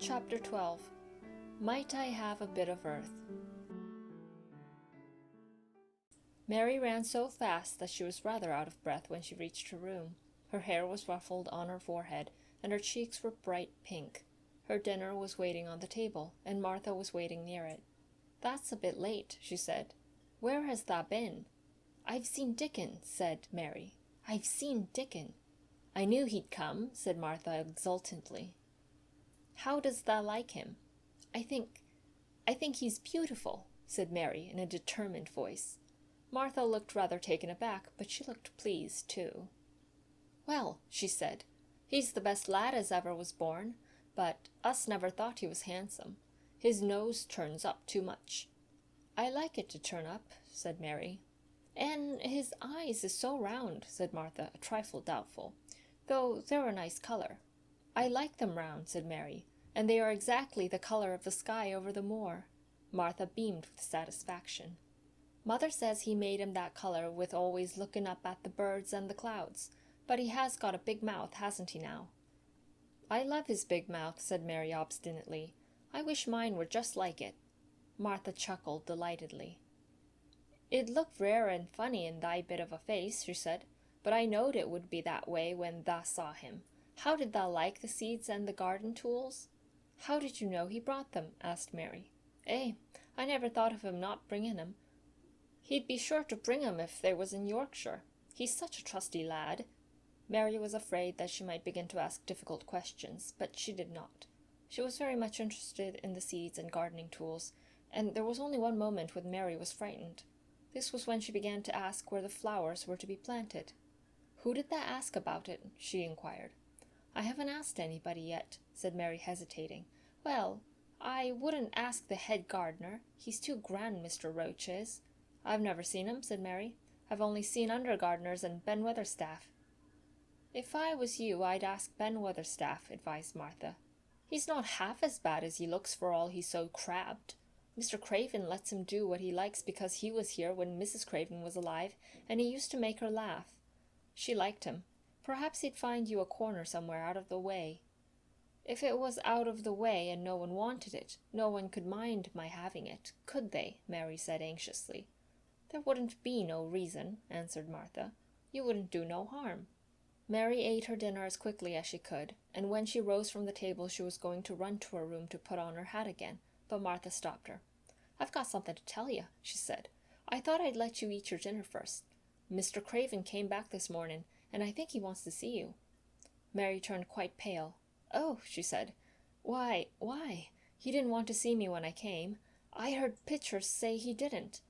Chapter 12. Might I Have a Bit of Earth? Mary ran so fast that she was rather out of breath when she reached her room. Her hair was ruffled on her forehead, and her cheeks were bright pink. Her dinner was waiting on the table, and Martha was waiting near it. "That's a bit late," she said. "Where has thou been?" "I've seen Dickon," said Mary. "I've seen Dickon." "I knew he'd come," said Martha exultantly. "How does thou like him?" I think he's beautiful," said Mary in a determined voice. Martha looked rather taken aback, but she looked pleased too. "Well," she said, "he's the best lad as ever was born, but us never thought he was handsome. His nose turns up too much." "I like it to turn up," said Mary. "And his eyes is so round," said Martha, a trifle doubtful, "though they're a nice colour." "I like them round," said Mary, "and they are exactly the colour of the sky over the moor." Martha beamed with satisfaction. "Mother says he made 'em that colour with always looking up at the birds and the clouds. But he has got a big mouth, hasn't he now?" "I love his big mouth," said Mary obstinately. "I wish mine were just like it." Martha chuckled delightedly. "It looked rare and funny in thy bit of a face," she said, "but I knowed it would be that way when thou saw him. How did thou like the seeds and the garden tools?" "How did you know he brought them?" asked Mary. I never thought of him not bringing 'em. He'd be sure to bring 'em if they was in Yorkshire. He's such a trusty lad." Mary was afraid that she might begin to ask difficult questions, but she did not. She was very much interested in the seeds and gardening tools, and there was only one moment when Mary was frightened. This was when she began to ask where the flowers were to be planted. "Who did thou ask about it?" she inquired. "I haven't asked anybody yet," said Mary, hesitating. "Well, I wouldn't ask the head gardener. He's too grand, Mr. Roach is." "I've never seen him," said Mary. "I've only seen under gardeners and Ben Weatherstaff." "If I was you, I'd ask Ben Weatherstaff," advised Martha. "He's not half as bad as he looks for all he's so crabbed. Mr. Craven lets him do what he likes because he was here when Mrs. Craven was alive, and he used to make her laugh. She liked him. Perhaps he'd find you a corner somewhere out of the way." "If it was out of the way and no one wanted it, no one could mind my having it, could they?" Mary said anxiously. "There wouldn't be no reason," answered Martha. "You wouldn't do no harm." Mary ate her dinner as quickly as she could, and when she rose from the table she was going to run to her room to put on her hat again, but Martha stopped her. "I've got something to tell you," she said. "I thought I'd let you eat your dinner first. Mr. Craven came back this morning, and I think he wants to see you." Mary turned quite pale. "Oh," she said. Why? He didn't want to see me when I came. I heard Pitcher say he didn't."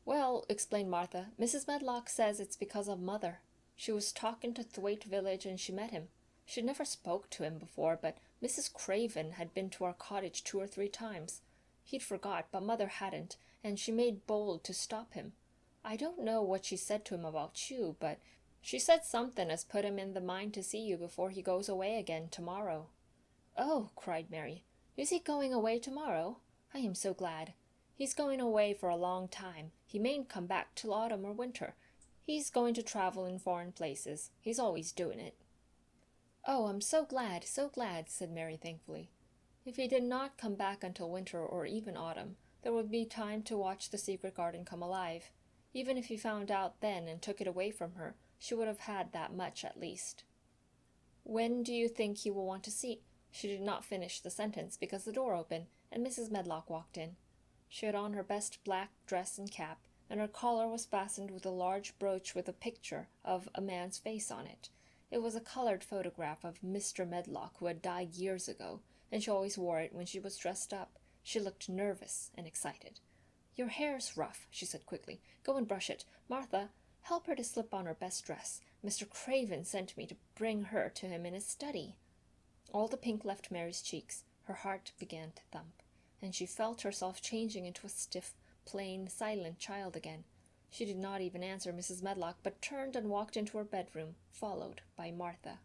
"Well," explained Martha, "Mrs. Medlock says it's because of Mother. She was talking to Thwaite Village and she met him. She'd never spoke to him before, but Mrs. Craven had been to our cottage 2 or 3 times. He'd forgot, but Mother hadn't, and she made bold to stop him. I don't know what she said to him about you, but she said something as put him in the mind to see you before he goes away again tomorrow." "Oh," cried Mary, "is he going away tomorrow? I am so glad. He's going away for a long time. He mayn't come back till autumn or winter. He's going to travel in foreign places. He's always doing it." "Oh, I'm so glad, said Mary thankfully. If he did not come back until winter or even autumn, there would be time to watch the secret garden come alive. Even if he found out then and took it away from her, she would have had that much at least. "When do you think he will want to see—" She did not finish the sentence because the door opened and Mrs. Medlock walked in. She had on her best black dress and cap, and her collar was fastened with a large brooch with a picture of a man's face on it. It was a colored photograph of Mr. Medlock, who had died years ago, and she always wore it when she was dressed up. She looked nervous and excited. "Your hair's rough," she said quickly. "Go and brush it. Martha, help her to slip on her best dress. Mr. Craven sent me to bring her to him in his study." All the pink left Mary's cheeks. Her heart began to thump, and she felt herself changing into a stiff, plain, silent child again. She did not even answer Mrs. Medlock, but turned and walked into her bedroom, followed by Martha.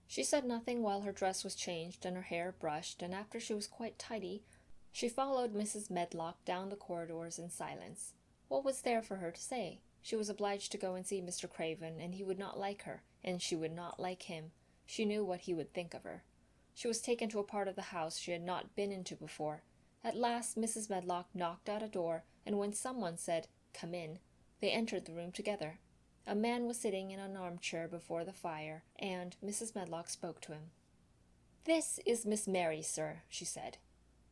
She said nothing while her dress was changed and her hair brushed, and after she was quite tidy, she followed Mrs. Medlock down the corridors in silence. What was there for her to say? She was obliged to go and see Mr. Craven, and he would not like her, and she would not like him. She knew what he would think of her. She was taken to a part of the house she had not been into before. At last Mrs. Medlock knocked at a door, and when someone said, "Come in," they entered the room together. A man was sitting in an armchair before the fire, and Mrs. Medlock spoke to him. "This is Miss Mary, sir," she said.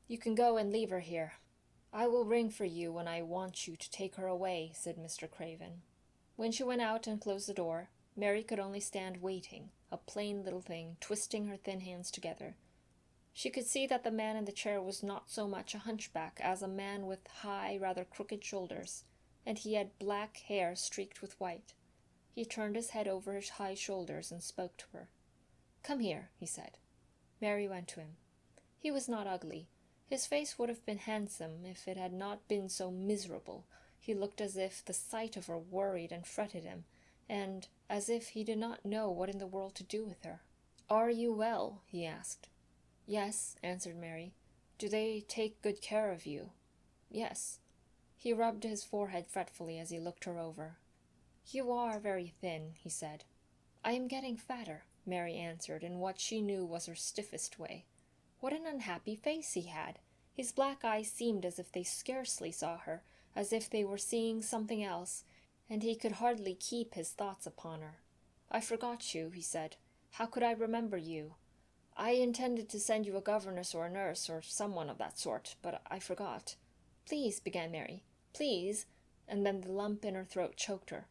"You can go and leave her here." "I will ring for you when I want you to take her away," said Mr. Craven. When she went out and closed the door, Mary could only stand waiting, a plain little thing, twisting her thin hands together. She could see that the man in the chair was not so much a hunchback as a man with high, rather crooked shoulders, and he had black hair streaked with white. He turned his head over his high shoulders and spoke to her. "Come here," he said. Mary went to him. He was not ugly. His face would have been handsome if it had not been so miserable. He looked as if the sight of her worried and fretted him, and as if he did not know what in the world to do with her. "Are you well?" he asked. "Yes," answered Mary. "Do they take good care of you?" "Yes." He rubbed his forehead fretfully as he looked her over. "You are very thin," he said. "I am getting fatter," Mary answered in what she knew was her stiffest way. What an unhappy face he had! His black eyes seemed as if they scarcely saw her, as if they were seeing something else, and he could hardly keep his thoughts upon her. "I forgot you," he said. "How could I remember you? I intended to send you a governess or a nurse or someone of that sort, but I forgot." "Please," began Mary. "Please," and then the lump in her throat choked her.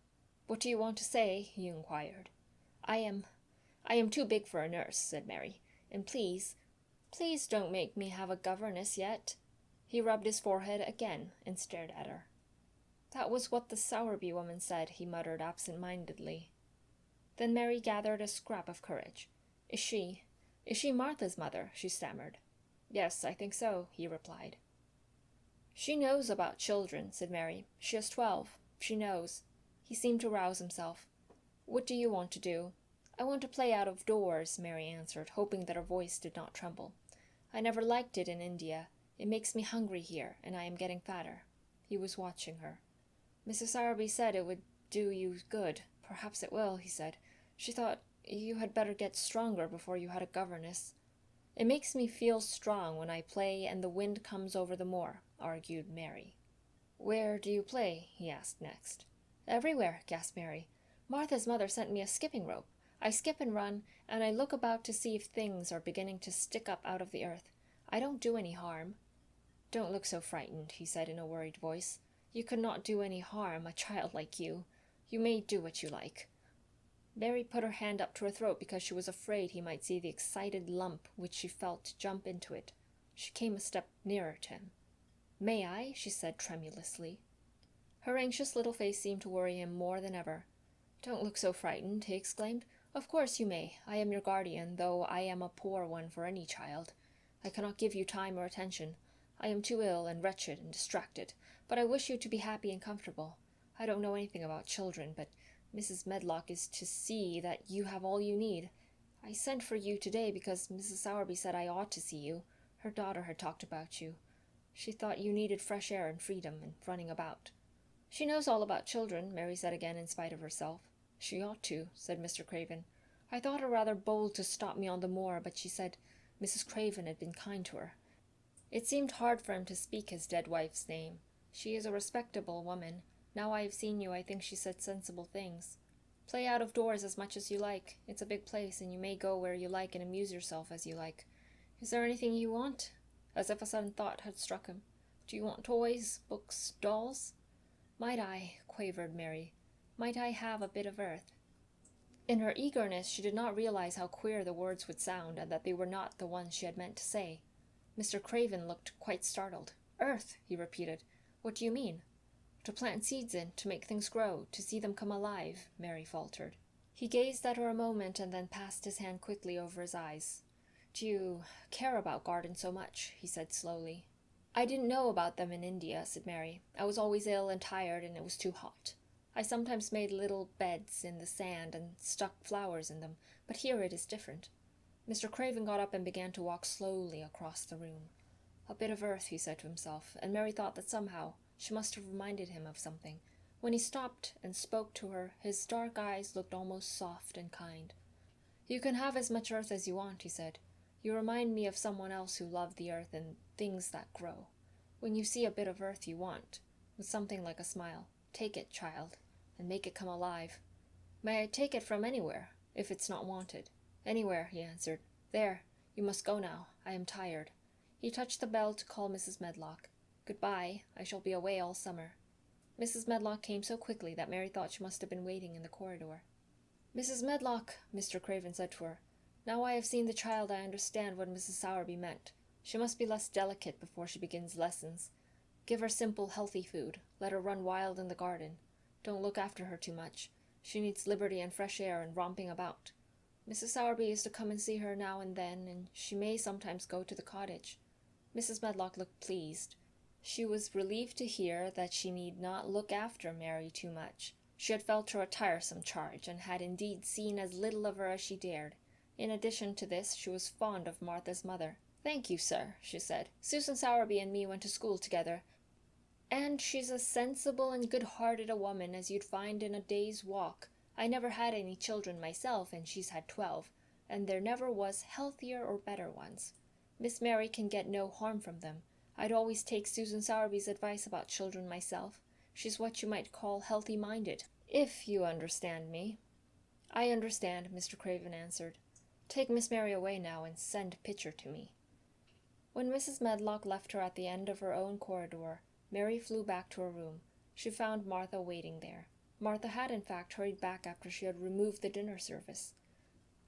"What do you want to say?" he inquired. I am too big for a nurse," said Mary, "and please don't make me have a governess yet." He rubbed his forehead again and stared at her. "That was what the Sowerby woman said," he muttered absent-mindedly. Then Mary gathered a scrap of courage. Is she Martha's mother?" she stammered. "Yes, I think so," he replied. "She knows about children," said Mary. "She has 12. She knows." He seemed to rouse himself. "What do you want to do?" "I want to play out of doors," Mary answered, hoping that her voice did not tremble. "I never liked it in India. It makes me hungry here, and I am getting fatter." He was watching her. "Mrs. Sowerby said it would do you good. Perhaps it will," he said. "She thought you had better get stronger before you had a governess." "It makes me feel strong when I play and the wind comes over the moor," argued Mary. "Where do you play?" he asked next. "Everywhere," gasped Mary. "Martha's mother sent me a skipping rope. I skip and run, and I look about to see if things are beginning to stick up out of the earth. I don't do any harm." "Don't look so frightened," he said in a worried voice. "You could not do any harm, a child like you. You may do what you like." Mary put her hand up to her throat because she was afraid he might see the excited lump which she felt jump into it. She came a step nearer to him. "May I?" she said tremulously. Her anxious little face seemed to worry him more than ever. "Don't look so frightened," he exclaimed. "Of course you may. I am your guardian, though I am a poor one for any child. I cannot give you time or attention. I am too ill and wretched and distracted, but I wish you to be happy and comfortable. I don't know anything about children, but Mrs. Medlock is to see that you have all you need. I sent for you today because Mrs. Sowerby said I ought to see you. Her daughter had talked about you. She thought you needed fresh air and freedom and running about." "She knows all about children," Mary said again in spite of herself. "She ought to," said Mr. Craven. "I thought her rather bold to stop me on the moor, but she said Mrs. Craven had been kind to her." It seemed hard for him to speak his dead wife's name. "She is a respectable woman. Now I have seen you, I think she said sensible things. Play out of doors as much as you like. It's a big place, and you may go where you like and amuse yourself as you like. Is there anything you want?" As if a sudden thought had struck him. "Do you want toys, books, dolls?" "Might I," quavered Mary, "might I have a bit of earth?" In her eagerness she did not realize how queer the words would sound, and that they were not the ones she had meant to say. Mr. Craven looked quite startled. "Earth," he repeated. "What do you mean?" "To plant seeds in, to make things grow, to see them come alive," Mary faltered. He gazed at her a moment and then passed his hand quickly over his eyes. "Do you care about gardens so much?" he said slowly. "I didn't know about them in India," said Mary. "I was always ill and tired, and it was too hot. I sometimes made little beds in the sand and stuck flowers in them, but here it is different." Mr. Craven got up and began to walk slowly across the room. "A bit of earth," he said to himself, and Mary thought that somehow she must have reminded him of something. When he stopped and spoke to her, his dark eyes looked almost soft and kind. "You can have as much earth as you want," he said. You remind me of someone else who loved the earth and things that grow. When you see a bit of earth you want, with something like a smile, take it, child, and make it come alive. May I take it from anywhere, if it's not wanted? Anywhere, he answered. There, you must go now. I am tired. He touched the bell to call Mrs. Medlock. Goodbye. I shall be away all summer. Mrs. Medlock came so quickly that Mary thought she must have been waiting in the corridor. Mrs. Medlock, Mr. Craven said to her, now I have seen the child I understand what Mrs. Sowerby meant. She must be less delicate before she begins lessons. Give her simple, healthy food. Let her run wild in the garden. Don't look after her too much. She needs liberty and fresh air and romping about. Mrs. Sowerby is to come and see her now and then, and she may sometimes go to the cottage. Mrs. Medlock looked pleased. She was relieved to hear that she need not look after Mary too much. She had felt her a tiresome charge, and had indeed seen as little of her as she dared. In addition to this, she was fond of Martha's mother. Thank you, sir, she said. Susan Sowerby and me went to school together, and she's as sensible and good-hearted a woman as you'd find in a day's walk. I never had any children myself, and she's had 12, and there never was healthier or better ones. Miss Mary can get no harm from them. I'd always take Susan Sowerby's advice about children myself. She's what you might call healthy-minded, if you understand me. I understand, Mr. Craven answered. Take Miss Mary away now and send Pitcher to me. When Mrs. Medlock left her at the end of her own corridor, Mary flew back to her room. She found Martha waiting there. Martha had, in fact, hurried back after she had removed the dinner service.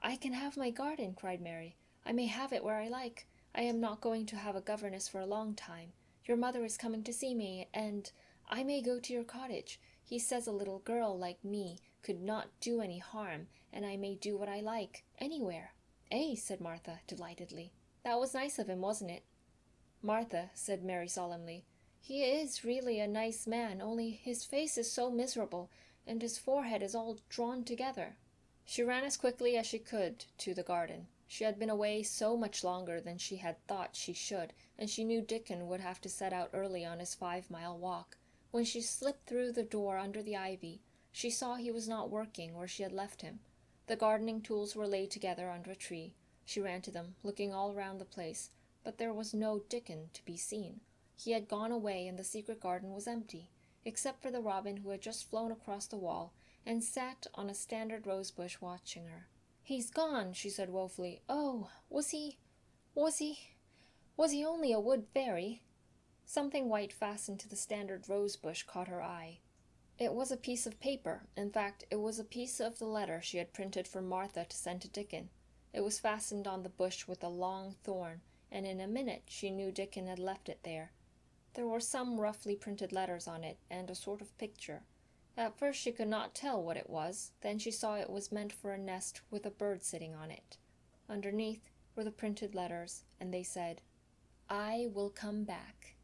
I can have my garden, cried Mary. I may have it where I like. I am not going to have a governess for a long time. Your mother is coming to see me, and I may go to your cottage. He says a little girl like me could not do any harm, and I may do what I like, anywhere. Eh, said Martha, delightedly. That was nice of him, wasn't it? Martha, said Mary solemnly, he is really a nice man, only his face is so miserable, and his forehead is all drawn together. She ran as quickly as she could to the garden. She had been away so much longer than she had thought she should, and she knew Dickon would have to set out early on his 5-mile walk. When she slipped through the door under the ivy, she saw he was not working where she had left him. The gardening tools were laid together under a tree. She ran to them, looking all round the place, but there was no Dickon to be seen. He had gone away, and the secret garden was empty, except for the robin who had just flown across the wall and sat on a standard rose-bush watching her. He's gone, she said woefully. Oh, was he only a wood fairy? Something white fastened to the standard rose-bush caught her eye. It was a piece of paper. In fact, it was a piece of the letter she had printed for Martha to send to Dickon. It was fastened on the bush with a long thorn, and in a minute she knew Dickon had left it there. There were some roughly printed letters on it, and a sort of picture. At first she could not tell what it was. Then she saw it was meant for a nest with a bird sitting on it. Underneath were the printed letters, and they said, I will come back.